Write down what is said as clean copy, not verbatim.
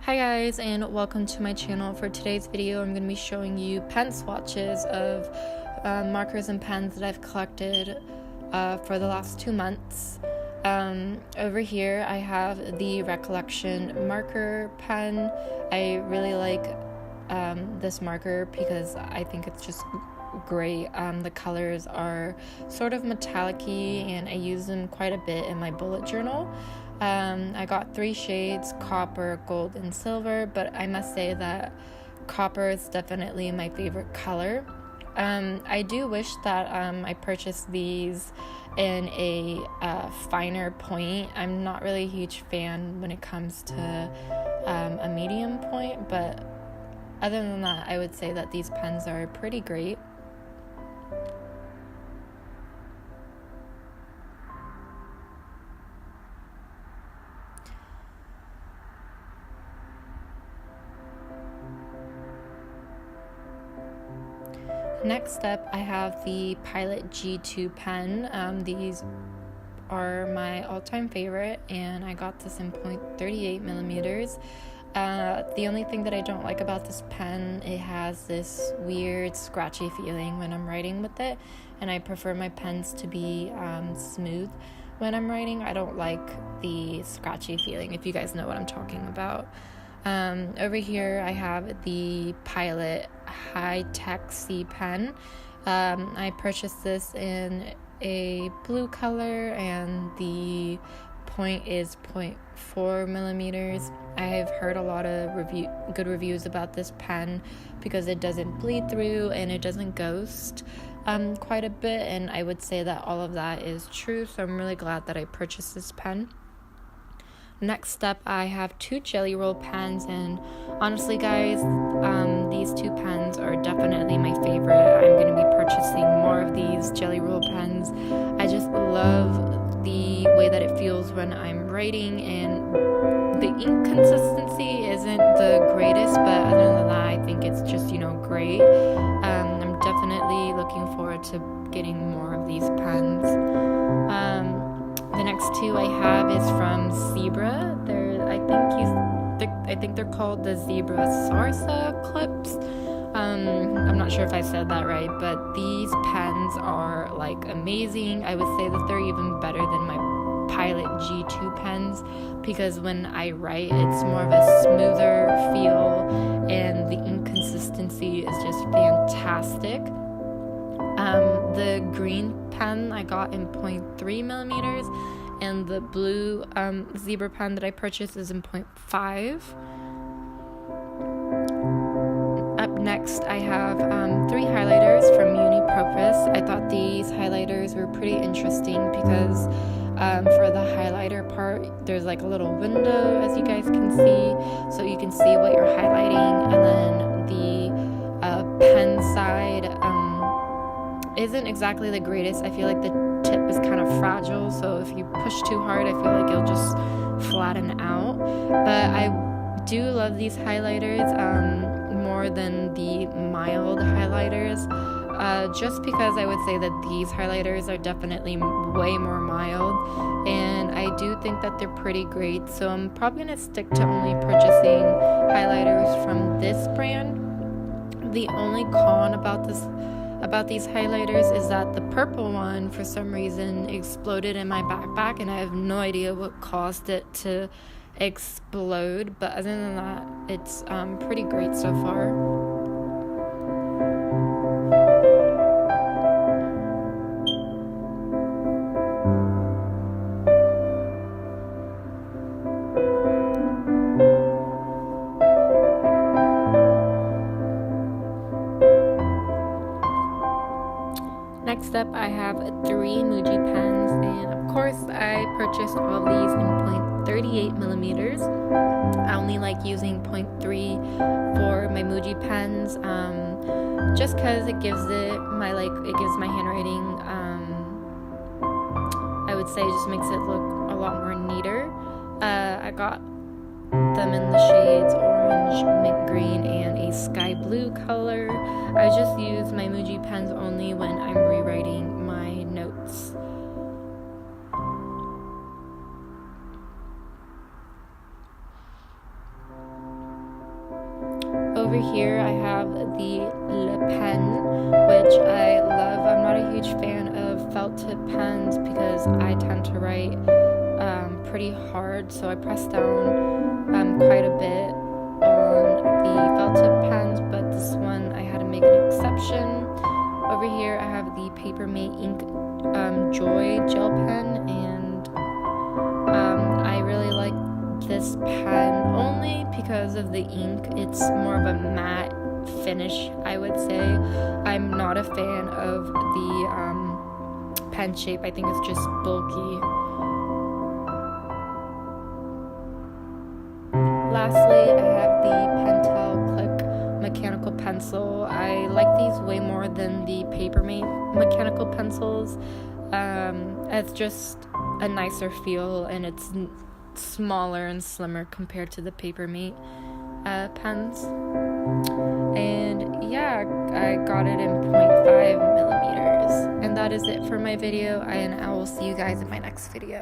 Hi guys, and welcome to my channel. For today's video I'm going to be showing you pen swatches of markers and pens that I've collected for the last 2 months. Over here I have the Recollection marker pen. I really like this marker because I think it's just great. The colors are sort of metallic-y and I use them quite a bit in my bullet journal. I got 3 shades: copper, gold, and silver, but I must say that copper is definitely my favorite color. I do wish that I purchased these in a finer point. I'm not really a huge fan when it comes to a medium point, but other than that, I would say that these pens are pretty great. Next up, I have the Pilot G2 pen. These are my all-time favorite, and I got this in .38 millimeters. The only thing that I don't like about this pen, it has this weird scratchy feeling when I'm writing with it, and I prefer my pens to be smooth when I'm writing. I don't like the scratchy feeling, if you guys know what I'm talking about. Over here I have the Pilot High Tech C pen. I purchased this in a blue color and the point is 0.4 millimeters. I have heard a lot of good reviews about this pen because it doesn't bleed through and it doesn't ghost quite a bit, and I would say that all of that is true, so I'm really glad that I purchased this pen. Next up, I have 2 jelly roll pens, and honestly guys, these 2 pens are definitely my favorite. I'm going to be purchasing more of these jelly roll pens. I just love the way that it feels when I'm writing, and the ink consistency isn't the greatest, but other than that, I think it's just, great. I'm definitely looking forward to getting more of these pens. The next 2 I have is from Zebra. I think they're called the Zebra Sarsa clips. I'm not sure if I said that right, but these pens are amazing. I would say that they're even better than my Pilot G2 pens because when I write, it's more of a smoother feel and the ink consistency is just fantastic. The green pen I got in .3 millimeters, and the blue Zebra pen that I purchased is in .5. Up next, I have 3 highlighters from Unipurpose. I thought these highlighters were pretty interesting because for the highlighter part, there's a little window, as you guys can see, so you can see what you're highlighting, and then the pen side isn't exactly the greatest. I feel like the tip is kind of fragile, so if you push too hard, I feel like it'll just flatten out. But I do love these highlighters more than the mild highlighters, just because I would say that these highlighters are definitely way more mild, and I do think that they're pretty great, so I'm probably going to stick to only purchasing highlighters from this brand. The only con about these highlighters is that the purple one for some reason exploded in my backpack, and I have no idea what caused it to explode, but other than that, it's pretty great so far. Next up, I have 3 Muji pens, and of course I purchased all of these in .38 millimeters. I only like using .3 for my Muji pens, just because it gives my handwriting, I would say it just makes it look a lot more neater. I got them in the shades orange, mint green, and a sky blue color. I just use my Muji pens only when I'm rewriting my notes. over here I have the Le Pen, which I love. I'm not a huge fan of felt tip pens because I tend to write pretty hard, so I press down quite a bit on the felt tip pens, but this one I had to make an exception. Over here I have the Papermate Ink Joy gel pen, and I really like this pen only because of the ink. It's more of a matte finish, I would say. I'm not a fan of the pen shape. I think it's just bulky. Lastly, I have the Pentel Click mechanical pencil. I like these way more than the Papermate mechanical pencils. It's just a nicer feel, and it's smaller and slimmer compared to the Papermate pens. And yeah, I got it in 0.5 millimeters. And that is it for my video, and I will see you guys in my next video.